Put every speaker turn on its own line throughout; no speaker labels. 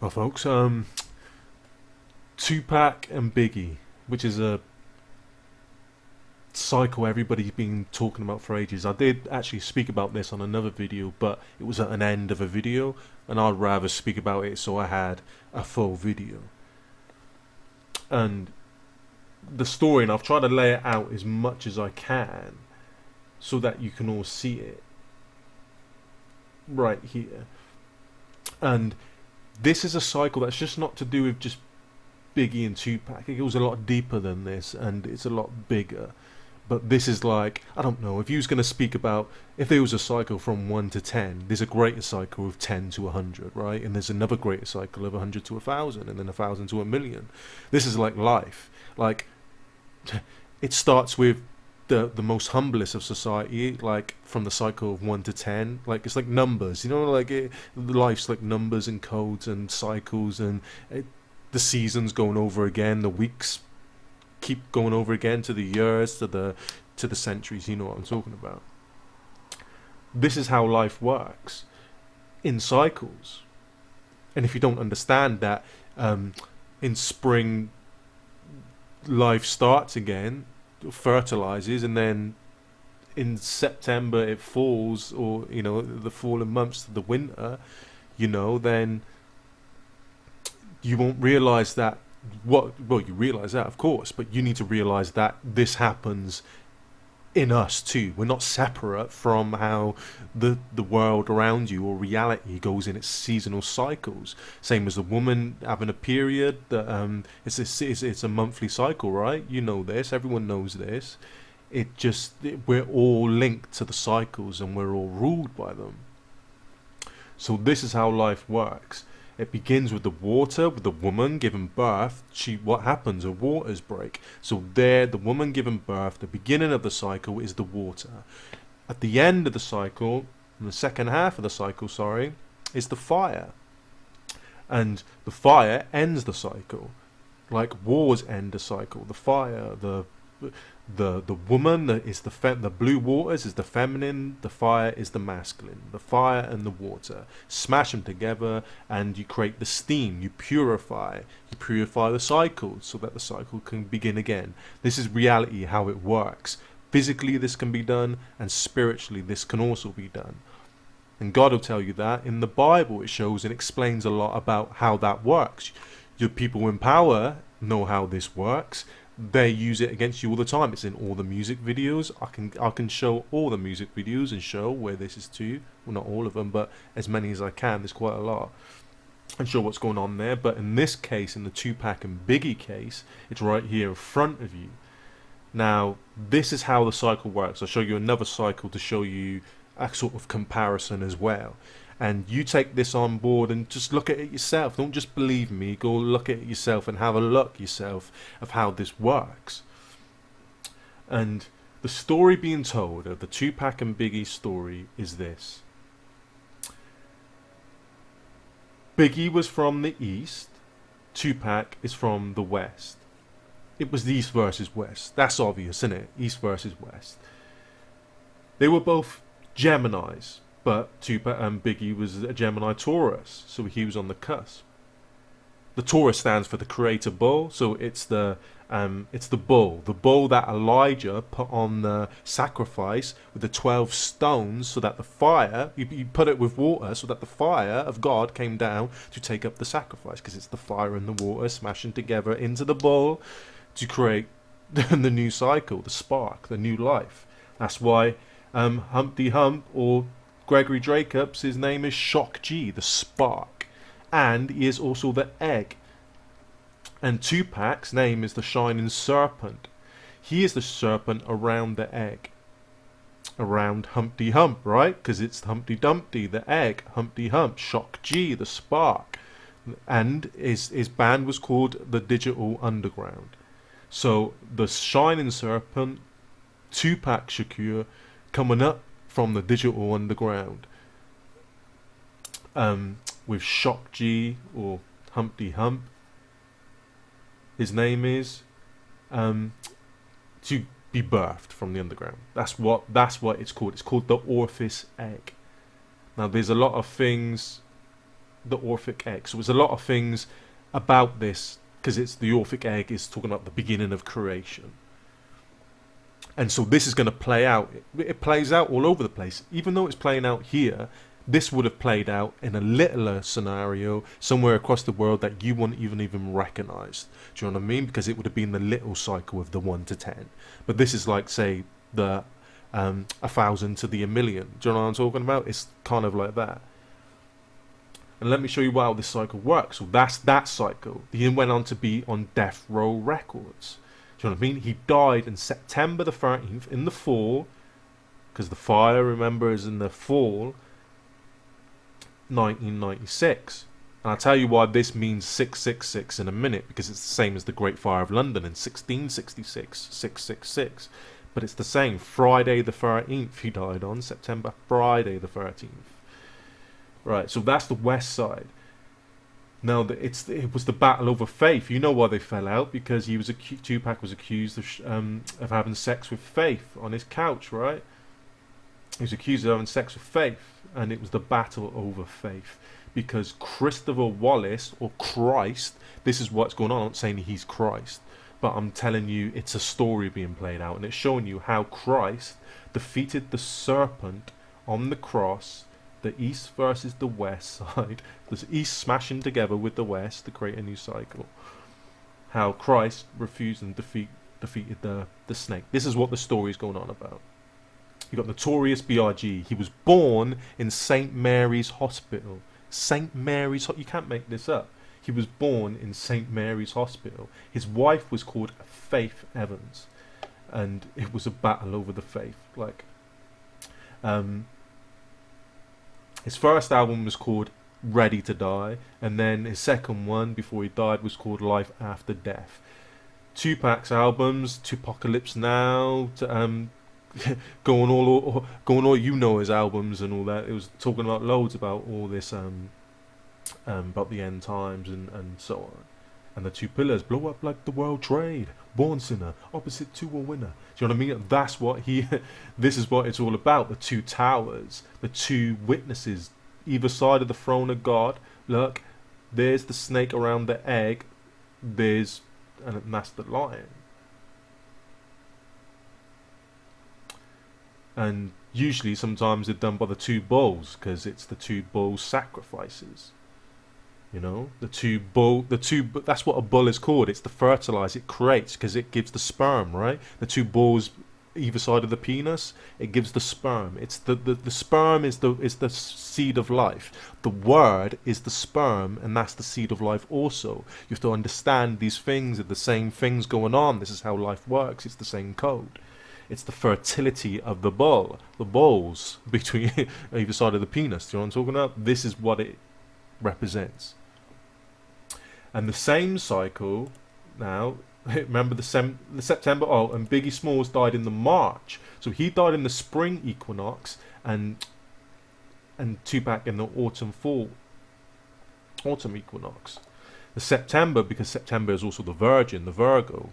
Well, folks, Tupac and Biggie, which is a cycle everybody's been talking about for ages. I did actually speak about this on another video, but it was at an end of a video, and I'd rather speak about it so I had a full video. And the story, and I've tried to lay it out as much as I can so that you can all see it right here. And this is a cycle that's just not to do with just Biggie and Tupac. It goes a lot deeper than this, and it's a lot bigger. But this is like, I don't know, if you was going to speak about, if there was a cycle from 1 to 10, there's a greater cycle of 10 to 100, right? And there's another greater cycle of 100 to 1,000, and then 1,000 to 1,000,000. This is like life. Like, it starts with the most humblest of society, like from the cycle of 1 to 10. Like, it's like numbers, you know, like life's like numbers and codes and cycles, and the seasons going over again, the weeks keep going over again, to the years, to the centuries. You know what I'm talking about. This is how life works in cycles. And if you don't understand that, in spring life starts again, fertilizes, and then in September it falls, or the fallen months to the winter, then you won't realize that. Well, you realize that, of course, but you need to realize that this happens in us too. We're not separate from how the world around you, or reality, goes in its seasonal cycles. Same as the woman having a period. It's a monthly cycle, right? You know this. Everyone knows this. We're all linked to the cycles, and we're all ruled by them. So this is how life works. It begins with the water, with the woman giving birth. What happens? Her waters break. So there, the woman giving birth, the beginning of the cycle is the water. At the end of the cycle, in the second half of the cycle, is the fire. And the fire ends the cycle. Like wars end the cycle. The fire, the woman is the blue waters is the feminine, the fire is the masculine. The fire and the water, smash them together, and you create the steam. You purify the cycle so that the cycle can begin again. This is reality, how it works. Physically this can be done, and spiritually this can also be done. And God will tell you that. In the Bible it shows and explains a lot about how that works. Your people in power know how this works. They use it against you all the time. It's in all the music videos. I can show all the music videos and show where this is to. Well, not all of them, but as many as I can. There's quite a lot. And show what's going on there. But in this case, in the Tupac and Biggie case, it's right here in front of you. Now, this is how the cycle works. I'll show you another cycle to show you a sort of comparison as well. And you take this on board and just look at it yourself. Don't just believe me. Go look at it yourself and have a look yourself of how this works. And the story being told of the Tupac and Biggie story is this. Biggie was from the east. Tupac is from the west. It was the east versus west. That's obvious, isn't it? East versus west. They were both Geminis. But Tupac and Biggie was a Gemini Taurus, so he was on the cusp. The Taurus stands for the creator bull, so it's the bull that Elijah put on the sacrifice with the 12 stones, so that the fire, you put it with water, so that the fire of God came down to take up the sacrifice, because it's the fire and the water smashing together into the bull to create the new cycle, the spark, the new life. That's why Humpty Hump, or Gregory Jacobs, his name is Shock G, the spark, and he is also the egg. And Tupac's name is the shining serpent. He is the serpent around the egg, around Humpty Hump, right? Because it's Humpty Dumpty, the egg, Humpty Hump, Shock G, the spark. And his band was called the Digital Underground. So the shining serpent, Tupac Shakur, coming up from the Digital Underground, with Shock G, or Humpty Hump, his name is, to be birthed from the underground. That's what it's called. It's called the Orpheus egg. Now there's a lot of things the Orphic egg. So there's a lot of things about this, because it's the Orphic egg is talking about the beginning of creation. And so this is going to play out. It plays out all over the place. Even though it's playing out here, this would have played out in a littler scenario somewhere across the world that you wouldn't even recognize. Do you know what I mean? Because it would have been the little cycle of the 1 to 10. But this is like, say, the 1,000 to the 1,000,000. Do you know what I'm talking about? It's kind of like that. And let me show you how this cycle works. So that's that cycle. He went on to be on Death Row Records. Do you know what I mean? He died in September the 13th in the fall, because the fire, remember, is in the fall, 1996. And I'll tell you why this means 666 in a minute, because it's the same as the Great Fire of London in 1666, 666. But it's the same. Friday the 13th he died on, September, Friday the 13th. Right, so that's the west side. Now, it was the battle over Faith. You know why they fell out, because Tupac was accused of having sex with Faith on his couch, right? He was accused of having sex with Faith, and it was the battle over Faith. Because Christopher Wallace, or Christ, this is what's going on. I'm not saying he's Christ, but I'm telling you it's a story being played out, and it's showing you how Christ defeated the serpent on the cross, the east versus the west side, the east smashing together with the west to create a new cycle. How Christ refused and defeated the snake. This is what the story is going on about. You got notorious B.I.G. He was born in St. Mary's Hospital. St. Mary's, you can't make this up. He was born in St. Mary's Hospital. His wife was called Faith Evans, and it was a battle over the faith. His first album was called Ready to Die, and then his second one before he died was called Life After Death. Tupac's albums, Tupacalypse Now, going all, you know, his albums and all that. It was talking about loads about all this, about the end times and so on. And the two pillars, blow up like the world trade, born sinner, opposite to a winner. Do you know what I mean? That's what this is what it's all about. The two towers, the two witnesses, either side of the throne of God. Look, there's the snake around the egg, and that's the lion. And usually, sometimes they're done by the two bulls, because it's the two bull sacrifices. You know, that's what a bull is called. It's the fertilizer it creates, because it gives the sperm, right? The two bulls either side of the penis, it gives the sperm. It's the sperm is the seed of life. The word is the sperm, and that's the seed of life also. You have to understand these things are the same things going on. This is how life works. It's the same code. It's the fertility of the bull, the bulls between either side of the penis. Do you know what I'm talking about? This is what it represents. And the same cycle now, remember the September, and Biggie Smalls died in the March. So he died in the spring equinox, and Tupac in the autumn equinox. The September, because September is also the Virgin, the Virgo,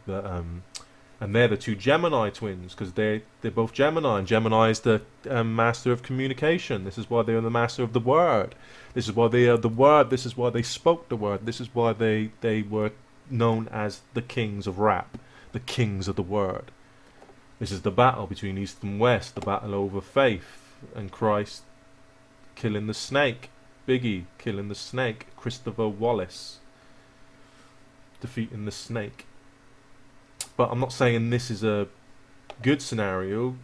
and they're the two Gemini twins, because they're both Gemini, and Gemini is the master of communication. This is why they are the master of the word. This is why they are the word. This is why they spoke the word. This is why they were known as the kings of rap, the kings of the word. This is the battle between East and West, the battle over faith, and Christ killing the snake, Biggie killing the snake, Christopher Wallace defeating the snake. But I'm not saying this is a good scenario,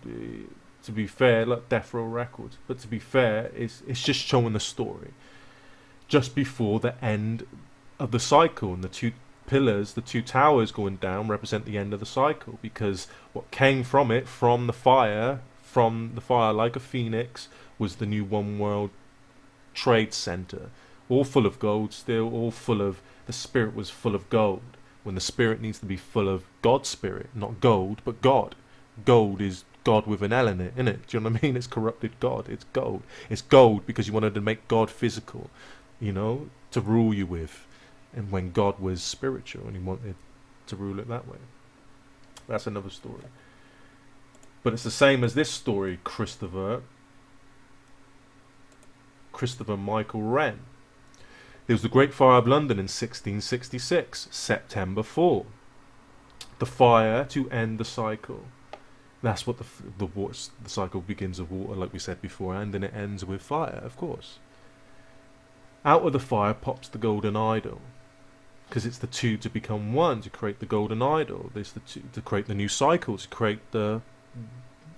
to be fair, like Death Row Records. But to be fair, it's just showing the story. Just before the end of the cycle, and the two pillars, the two towers going down represent the end of the cycle, because what came from it, from the fire like a phoenix, was the new One World Trade Center. All full of gold still, all full of, the spirit was full of gold. When the spirit needs to be full of God's spirit, not gold, but God. Gold is God with an L in it, innit? Do you know what I mean? It's corrupted God. It's gold. It's gold because you wanted to make God physical, you know, to rule you with. And when God was spiritual and he wanted to rule it that way. That's another story. But it's the same as this story, Christopher Michael Wren. There was the Great Fire of London in 1666, September 4. The fire to end the cycle. That's what the cycle begins with water, like we said before, and then it ends with fire, of course. Out of the fire pops the golden idol, because it's the two to become one, to create the golden idol. There's the two to create the new cycle, to create either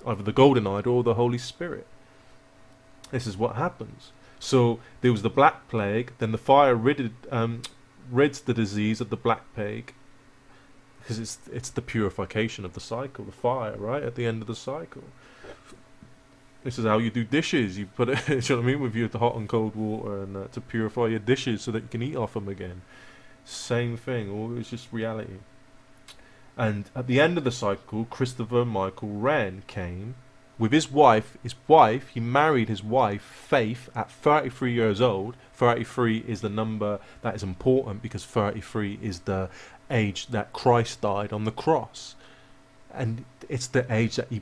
the golden idol or the Holy Spirit. This is what happens. So there was the Black Plague, then the fire rids the disease of the Black Plague, because it's the purification of the cycle, the fire, right, at the end of the cycle. This is how you do dishes. You put it, you know what I mean, with your hot and cold water, and to purify your dishes so that you can eat off them again. Same thing, or it's just reality. And at the end of the cycle, Christopher Michael Wren came with his wife. He married his wife, Faith, at 33 years old. 33 is the number that is important because 33 is the age that Christ died on the cross. And it's the age that he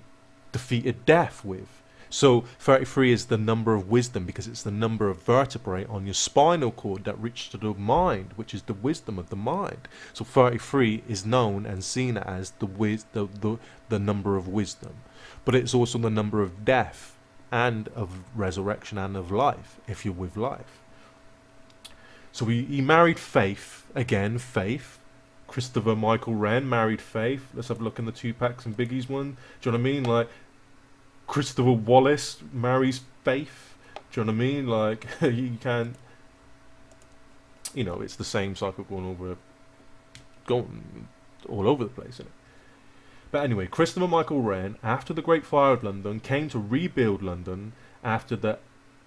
defeated death with. So 33 is the number of wisdom because it's the number of vertebrae on your spinal cord that reach to the mind, which is the wisdom of the mind. So 33 is known and seen as the number of wisdom. But it's also the number of death and of resurrection and of life, if you're with life. So he married Faith, again, Faith. Christopher Michael Wren married Faith. Let's have a look in the Tupac and Biggie's one. Do you know what I mean? Like, Christopher Wallace marries Faith. Do you know what I mean? Like, you can't, it's the same cycle going all over the place, isn't it? But anyway, Christopher Michael Wren, after the Great Fire of London, came to rebuild London after the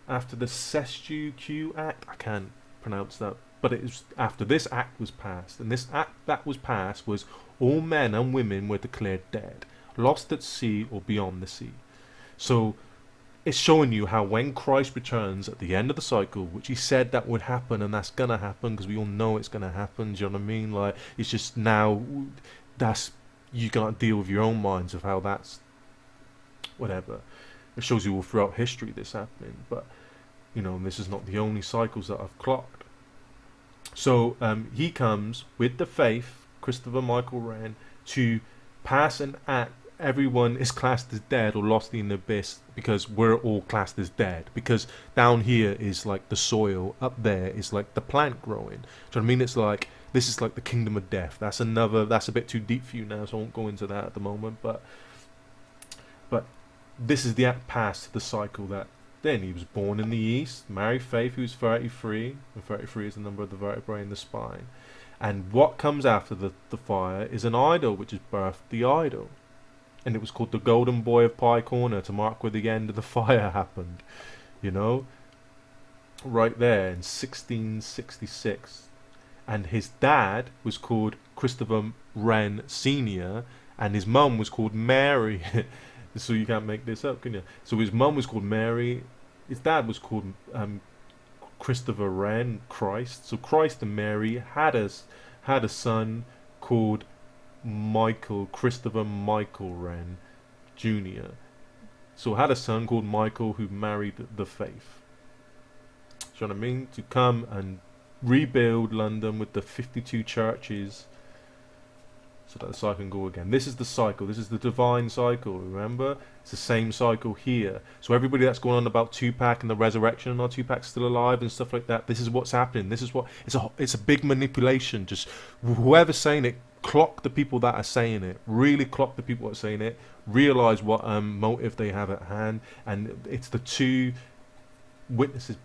Sestu Act. I can't pronounce that, but it was after this act was passed, and this act that was passed was all men and women were declared dead, lost at sea or beyond the sea. So it's showing you how when Christ returns at the end of the cycle, which he said that would happen, and that's gonna happen because we all know it's gonna happen. Do you know what I mean? Like, it's just now you gotta deal with your own minds of how that's whatever. It shows you all throughout history this happening, but this is not the only cycles that I've clocked. So he comes with the Faith, Christopher Michael Wren, to pass an act. Everyone is classed as dead or lost in the abyss because we're all classed as dead. Because down here is like the soil, up there is like the plant growing. Do you know what I mean? It's like, this is like the kingdom of death. That's a bit too deep for you now, so I won't go into that at the moment. But this is the act past the cycle that then he was born in the east, married Faith, who's 33, and 33 is the number of the vertebrae in the spine. And what comes after the fire is an idol, which is birthed the idol. And it was called the Golden Boy of Pie Corner to mark where the end of the fire happened. Right there in 1666. And his dad was called Christopher Wren Sr. and his mum was called Mary. So you can't make this up, can you? So his mum was called Mary. His dad was called Christopher Wren, Christ. So Christ and Mary had a son called Christopher Michael Wren Jr. So had a son called Michael who married the Faith. Do you know what I mean? To come and rebuild London with the 52 churches so that the cycle can go again. This is the cycle. This is the divine cycle, remember? It's the same cycle here. So everybody that's going on about Tupac and the resurrection and Tupac's still alive and stuff like that, this is what's happening. This is what it's a big manipulation. Just whoever's saying it, clock the people that are saying it. Really clock the people that are saying it. Realize what motive they have at hand, and it's the two witnesses.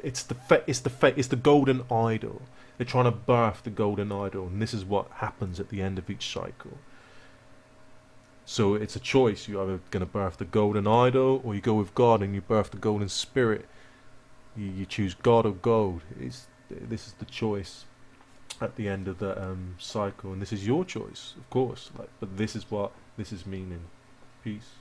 It's the golden idol. They're trying to birth the golden idol, and this is what happens at the end of each cycle. So it's a choice. You're either going to birth the golden idol, or you go with God and you birth the golden spirit. You choose God or gold. This is the choice at the end of the cycle, and this is your choice, of course. But this is what this is meaning. Peace.